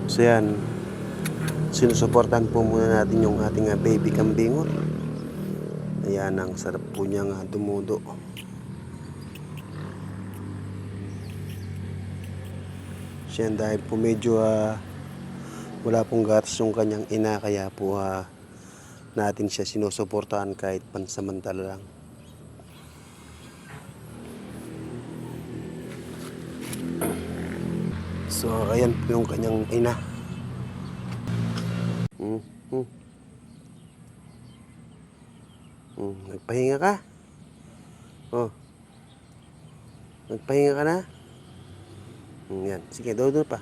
So yan, sinusuportahan po muna natin yung ating baby kambingot. Ayan, ang sarap po niyang dumudo. Siya dahil po medyo wala pong gatas yung kanyang ina, kaya po natin siya sinusuportahan kahit pansamantala lang. So ayan po yung kanyang ina. Nagpahinga ka? Oh, nagpahinga ka na? Yan, sige, doon pa.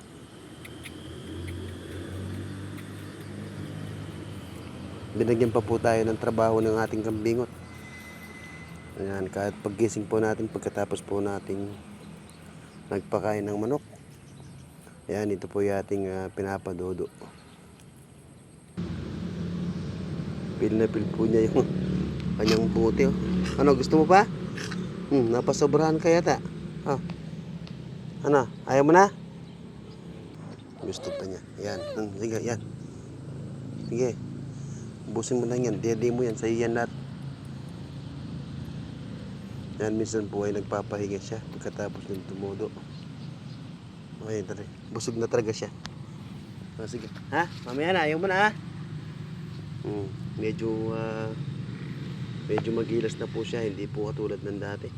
Binagyan pa po tayo ng trabaho ng ating kambingot. Ayan, kahit paggising po natin, pagkatapos po nating nagpakain ng manok. Ayan, ito po yung ating pinapadodo. Pil na pil po niya yung kanyang buti. Oh. Ano, gusto mo pa? Napasobrahan ka yata. Oh. Ano, ayaw mo na? Gusto pa niya. Ayan, sige, yan. Sige. Ubusin mo lang yan. Dede mo yan. Sa'yo yan lahat. Yan, minsan po ay nagpapahinga siya pagkatapos ng tumudo. Okay, tari. Busog na talaga siya. Oh, sige. Ha? Mamaya na. Ayaw mo na ha? Medyo magilas na po siya. Hindi po katulad ng dati.